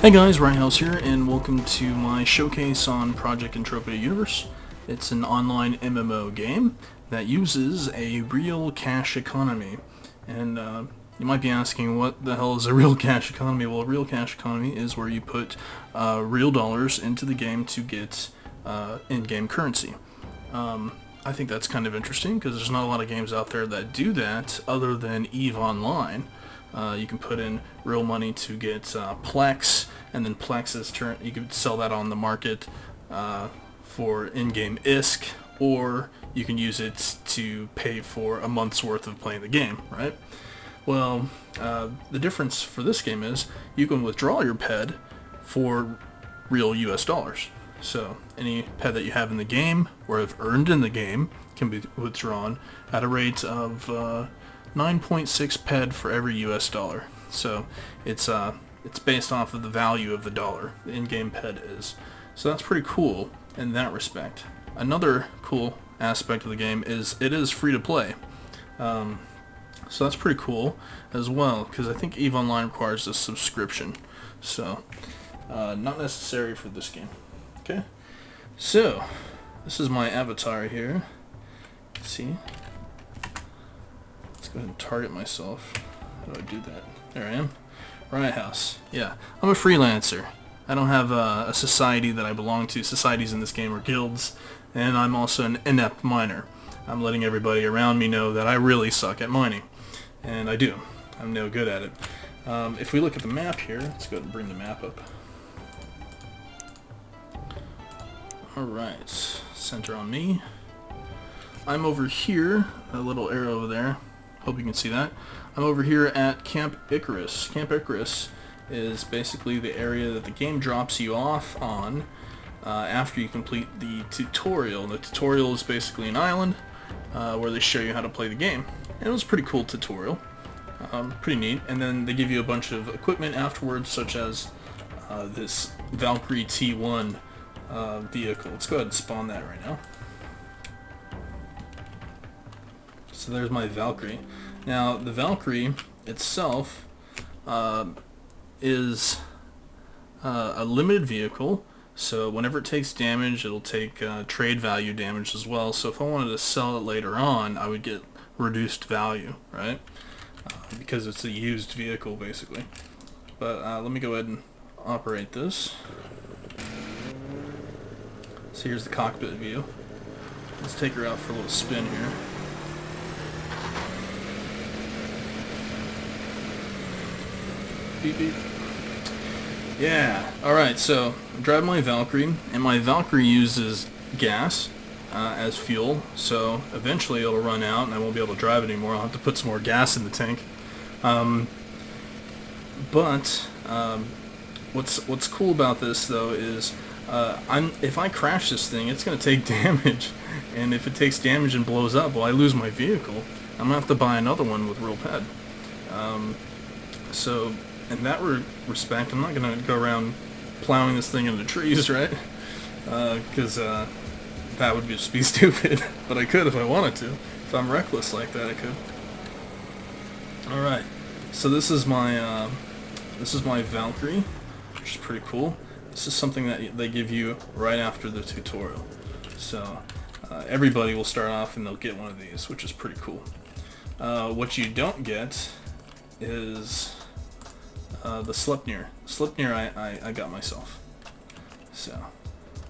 Hey guys, RiotHouse here, and welcome to my showcase on Project Entropia Universe. It's an online MMO game that uses a real cash economy. And you might be asking, what the hell is a real cash economy? Well, a real cash economy is where you put real dollars into the game to get in-game currency. I think that's kind of interesting because there's not a lot of games out there that do that other than EVE Online. You can put in real money to get Plex, and then Plex is you can sell that on the market for in-game ISK, or you can use it to pay for a month's worth of playing the game, right? Well, the difference for this game is you can withdraw your PED for real US dollars. So any PED that you have in the game or have earned in the game can be withdrawn at a rate of 9.6 PED for every US dollar. So it's based off of the value of the dollar, the in-game PED is. So that's pretty cool in that respect. Another cool aspect of the game is it is free to play. So that's pretty cool as well, because I think EVE Online requires a subscription. So not necessary for this game. Okay, so this is my avatar here. See? Let's go ahead and target myself. How do I do that? There I am. RiotHouse. Yeah, I'm a freelancer. I don't have a society that I belong to. Societies in this game are guilds, and I'm also an inept miner. I'm letting everybody around me know that I really suck at mining, and I do. I'm no good at it. If we look at the map here, let's go ahead and bring the map up. Alright, center on me. I'm over here, a little arrow over there. Hope you can see that. I'm over here at Camp Icarus. Camp Icarus is basically the area that the game drops you off on after you complete the tutorial. The tutorial is basically an island where they show you how to play the game. And it was a pretty cool tutorial. Pretty neat. And then they give you a bunch of equipment afterwards, such as this Valkyrie T1 vehicle. Let's go ahead and spawn that right now. So there's my Valkyrie. Now the Valkyrie itself is a limited vehicle, so whenever it takes damage, it'll take trade value damage as well. So if I wanted to sell it later on, I would get reduced value, right? Because it's a used vehicle basically. But let me go ahead and operate this. So here's the cockpit view. Let's take her out for a little spin here. Beep beep. Yeah, alright, so I'm driving my Valkyrie, and my Valkyrie uses gas as fuel, so eventually it'll run out and I won't be able to drive it anymore. I'll have to put some more gas in the tank. What's cool about this though is if I crash this thing, it's going to take damage, and if it takes damage and blows up, well, I lose my vehicle. I'm going to have to buy another one with real PED. So in that respect, I'm not going to go around plowing this thing into trees, right? Because that would just be stupid. But I could if I wanted to. If I'm reckless like that, I could. Alright, so this is my Valkyrie, which is pretty cool. This is something that they give you right after the tutorial. So everybody will start off and they'll get one of these, which is pretty cool. What you don't get is the Sleipnir. Sleipnir I got myself. So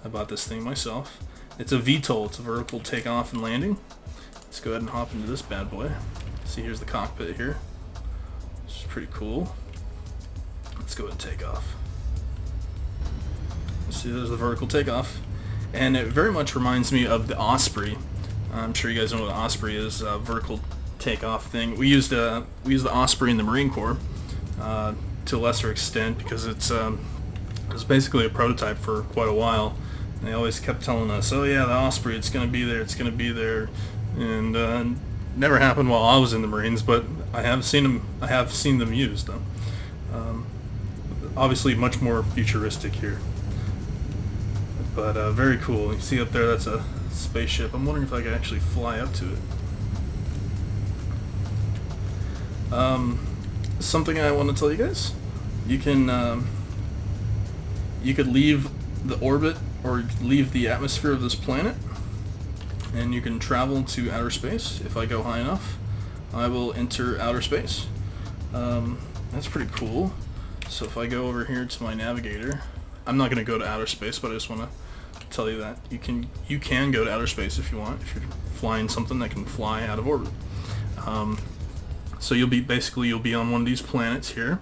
I bought this thing myself. It's a VTOL. It's a vertical takeoff and landing. Let's go ahead and hop into this bad boy. See, here's the cockpit here. Which is pretty cool. Let's go ahead and take off. See, there's the vertical takeoff, and it very much reminds me of the Osprey. I'm sure you guys know what the Osprey is, a vertical takeoff thing. We used the Osprey in the Marine Corps to a lesser extent because it was basically a prototype for quite a while. And they always kept telling us, "Oh yeah, the Osprey, it's going to be there, it's going to be there," and never happened while I was in the Marines. But I have seen them. I have seen them used though. Obviously, much more futuristic here. But very cool. You see up there, that's a spaceship. I'm wondering if I can actually fly up to it. Something I want to tell you guys. You can you could leave the orbit or leave the atmosphere of this planet, and you can travel to outer space. If I go high enough, I will enter outer space. That's pretty cool. So if I go over here to my navigator, I'm not going to go to outer space, but I just want to tell you that you can go to outer space if you want, if you're flying something that can fly out of orbit. So you'll be on one of these planets here,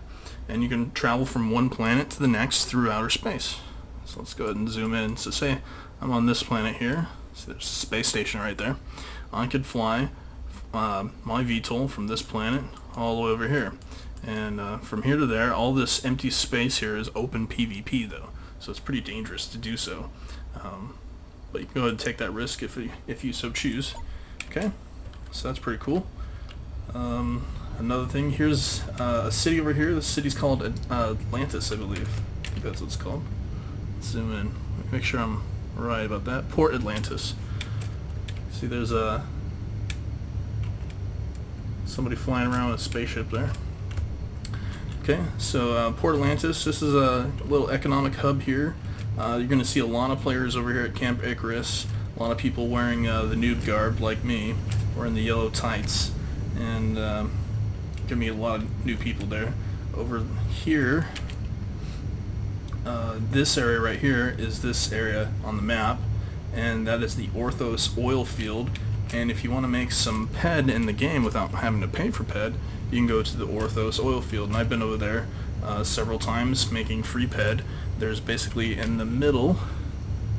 and you can travel from one planet to the next through outer space. So let's go ahead and zoom in. So say I'm on this planet here. So there's a space station right there. I could fly my VTOL from this planet all the way over here. And from here to there, all this empty space here is open PvP though. So it's pretty dangerous to do so. But you can go ahead and take that risk if you so choose. Okay, so that's pretty cool. Another thing, here's a city over here. The city's called Atlantis, I believe. I think that's what it's called. Let's zoom in. Make sure I'm right about that. Port Atlantis. See, there's somebody flying around with a spaceship there. Okay, so Port Atlantis, this is a little economic hub here. You're going to see a lot of players over here at Camp Icarus. A lot of people wearing the noob garb like me, wearing the yellow tights. And going to be a lot of new people there. Over here, this area right here is this area on the map, and that is the Ortho oil field. And if you want to make some PED in the game without having to pay for PED, you can go to the Ortho oil field. And I've been over there several times making free PED. There's basically in the middle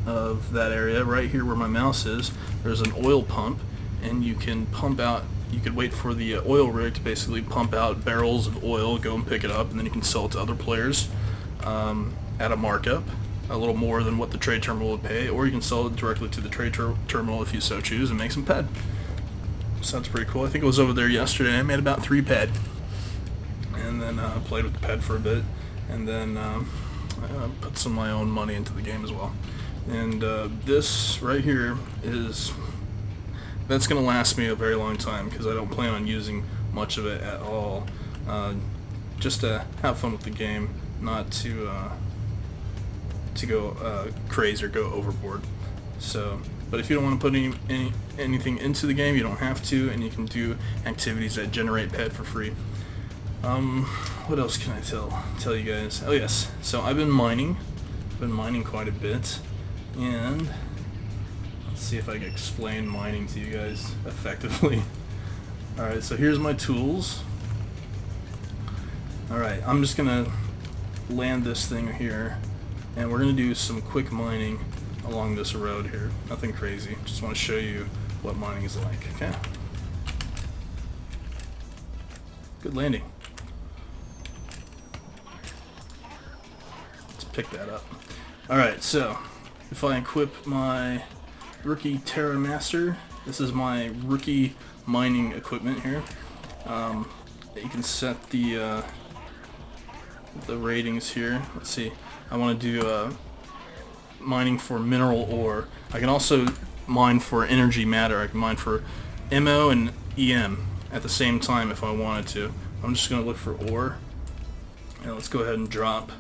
of that area, right here where my mouse is, there's an oil pump, and you can pump out. You could wait for the oil rig to basically pump out barrels of oil, go and pick it up, and then you can sell it to other players at a markup, a little more than what the trade terminal would pay, or you can sell it directly to the trade terminal if you so choose and make some PED. So that's pretty cool. I think I was over there yesterday. I made about 3 PED, and then played with the PED for a bit, and then put some of my own money into the game as well. And this right here that's going to last me a very long time because I don't plan on using much of it at all. Just to have fun with the game, not to go crazy or go overboard. So, but if you don't want to put anything into the game, you don't have to, and you can do activities that generate PED for free. What else can I tell you guys? Oh yes, so I've been mining. Quite a bit, and let's see if I can explain mining to you guys effectively. Alright, so here's my tools. Alright, I'm just gonna land this thing here, and we're gonna do some quick mining along this road here. Nothing crazy, just want to show you what mining is like, okay? Good landing. Let's pick that up. Alright, so if I equip my Rookie Terra Master, this is my rookie mining equipment here. You can set the ratings here. Let's see, I want to do mining for mineral ore. I can also mine for energy matter. I can mine for MO and EM at the same time if I wanted to. I'm just going to look for ore, and let's go ahead and drop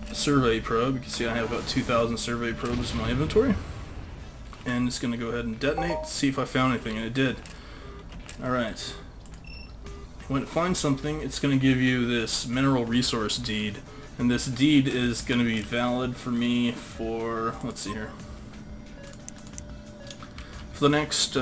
a survey probe. You can see I have about 2,000 survey probes in my inventory, and it's going to go ahead and detonate, see if I found anything, and it did. Alright, when it finds something, it's going to give you this mineral resource deed, and this deed is going to be valid for me for, let's see here, for the next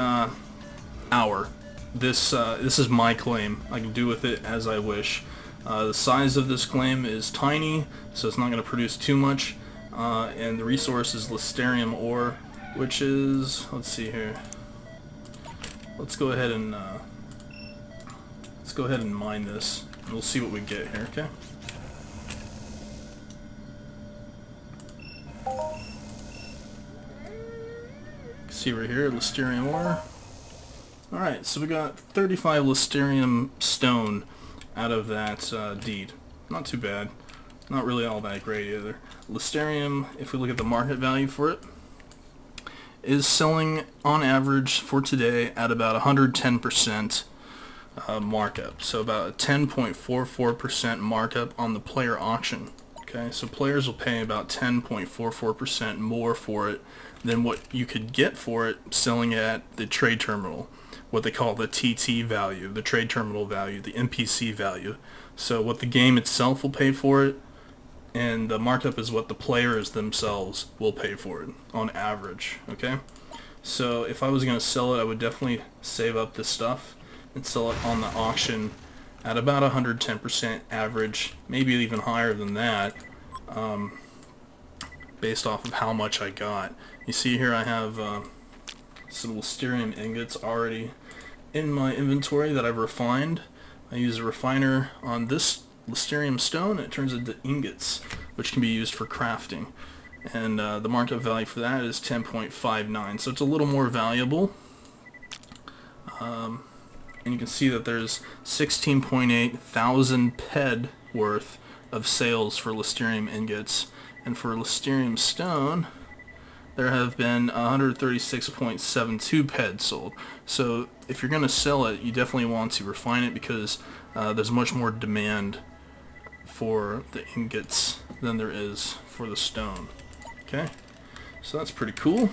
hour. This is my claim. I can do with it as I wish. The size of this claim is tiny, so it's not going to produce too much, and the resource is Listerium ore, which is, let's see here, let's go ahead and mine this, and we'll see what we get here, okay? See right here, Listerium ore. Alright, so we got 35 Listerium stone out of that deed. Not too bad. Not really all that great either. Listerium, if we look at the market value for it, is selling on average for today at about 110% markup. So about a 10.44% markup on the player auction. Okay, so players will pay about 10.44% more for it than what you could get for it selling at the trade terminal, what they call the TT value, the trade terminal value, the NPC value. So what the game itself will pay for it, and the markup is what the players themselves will pay for it on average. Okay, so if I was going to sell it, I would definitely save up this stuff and sell it on the auction at about 110% average, maybe even higher than that, based off of how much I got. You see here I have some Listerium ingots already in my inventory that I've refined. I use a refiner on this Listerium stone and it turns into ingots, which can be used for crafting. And the markup value for that is 10.59, so it's a little more valuable. And you can see that there's 16.8 thousand ped worth of sales for Listerium ingots, and for Listerium stone there have been 136.72 ped sold. So if you're going to sell it, you definitely want to refine it, because there's much more demand for the ingots than there is for the stone. Okay, so that's pretty cool.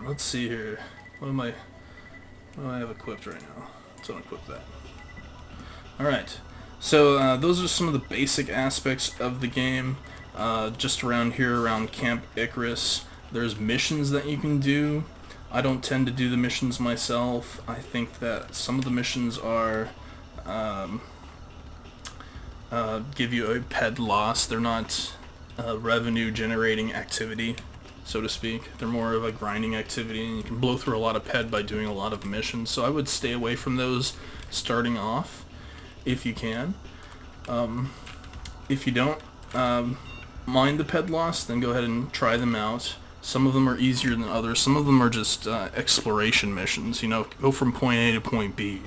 Let's see here, what do I have equipped right now? Let's unequip that. Alright, so those are some of the basic aspects of the game. Just around here, around Camp Icarus, there's missions that you can do. I don't tend to do the missions myself. I think that some of the missions are give you a ped loss. They're not revenue generating activity, so to speak. They're more of a grinding activity, and you can blow through a lot of ped by doing a lot of missions. So I would stay away from those starting off if you can. If you don't mind the ped loss, then go ahead and try them out. Some of them are easier than others. Some of them are just exploration missions, you know, go from point A to point B.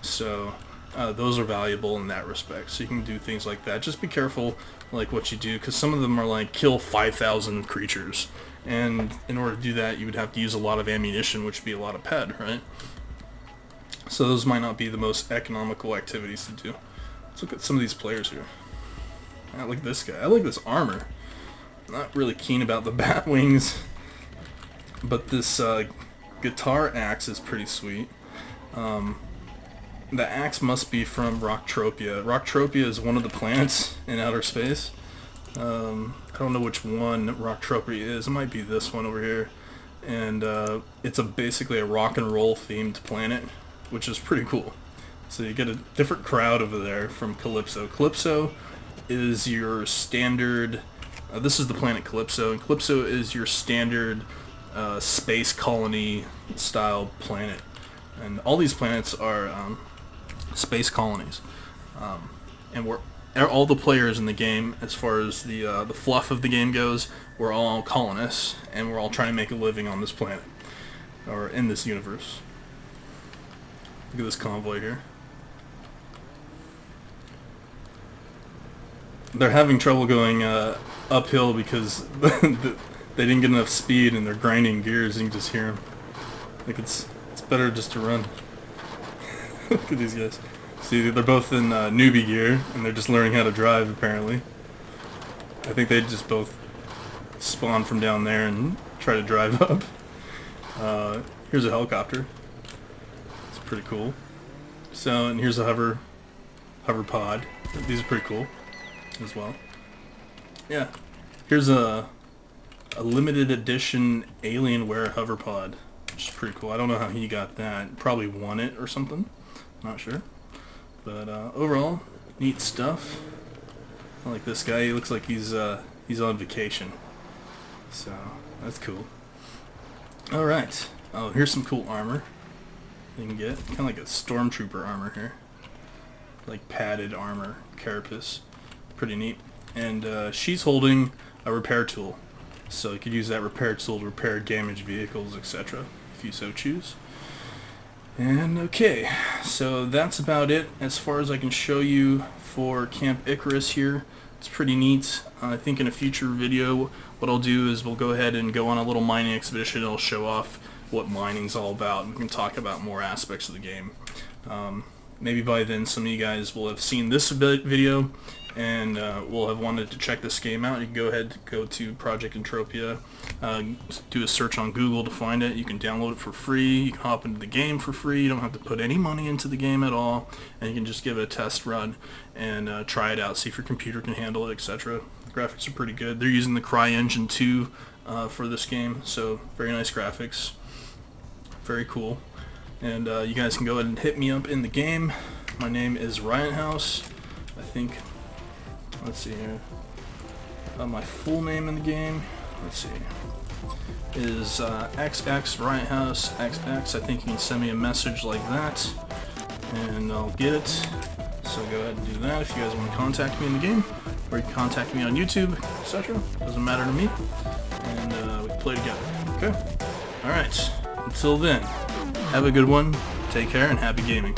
So those are valuable in that respect. So you can do things like that. Just be careful like what you do, because some of them are like kill 5,000 creatures, and in order to do that you would have to use a lot of ammunition, which would be a lot of ped, right? So those might not be the most economical activities to do. Let's look at some of these players here. I like this guy. I like this armor. Not really keen about the bat wings, but this guitar axe is pretty sweet. The axe must be from Rocktropia. Rocktropia is one of the planets in outer space. I don't know which one Rocktropia is. It might be this one over here. And it's basically a rock and roll themed planet, which is pretty cool. So you get a different crowd over there from Calypso. Calypso is your standard... this is the planet Calypso, and Calypso is your standard space colony style planet. And all these planets are space colonies. And all the players in the game, as far as the fluff of the game goes, we're all colonists, and we're all trying to make a living on this planet, or in this universe. Look at this convoy here. They're having trouble going uphill because they didn't get enough speed, and they're grinding gears. You can just hear them. I think it's better just to run. Look at these guys. See, they're both in newbie gear, and they're just learning how to drive, apparently. I think they just both spawn from down there and try to drive up. Here's a helicopter. It's pretty cool. So, and here's a hover pod. These are pretty cool as well. Yeah. Here's a limited edition Alienware hover pod, which is pretty cool. I don't know how he got that. Probably won it or something. Not sure. But overall, neat stuff. I like this guy. He looks like he's on vacation. So that's cool. All right. Oh, here's some cool armor you can get. Kind of like a stormtrooper armor here, like padded armor, carapace. Pretty neat. And she's holding a repair tool, so you could use that repair tool to repair damaged vehicles, etc., if you so choose. And okay, so that's about it as far as I can show you for Camp Icarus here. It's pretty neat. I think in a future video what I'll do is we'll go ahead and go on a little mining expedition. It'll show off what mining's all about, and we can talk about more aspects of the game. Maybe by then some of you guys will have seen this video, and will have wanted to check this game out, you can go ahead and go to Project Entropia, do a search on Google to find it. You can download it for free, you can hop into the game for free, you don't have to put any money into the game at all, and you can just give it a test run and try it out, see if your computer can handle it, etc. The graphics are pretty good. They're using the CryEngine 2 for this game, so very nice graphics, very cool. And you guys can go ahead and hit me up in the game. My name is RiotHouse. I think, let's see here, my full name in the game, let's see, is XX RiotHouse XX. I think you can send me a message like that and I'll get it. So go ahead and do that if you guys want to contact me in the game, or you can contact me on YouTube, etc. Doesn't matter to me, and we can play together. Okay? Alright, until then, have a good one, take care, and happy gaming.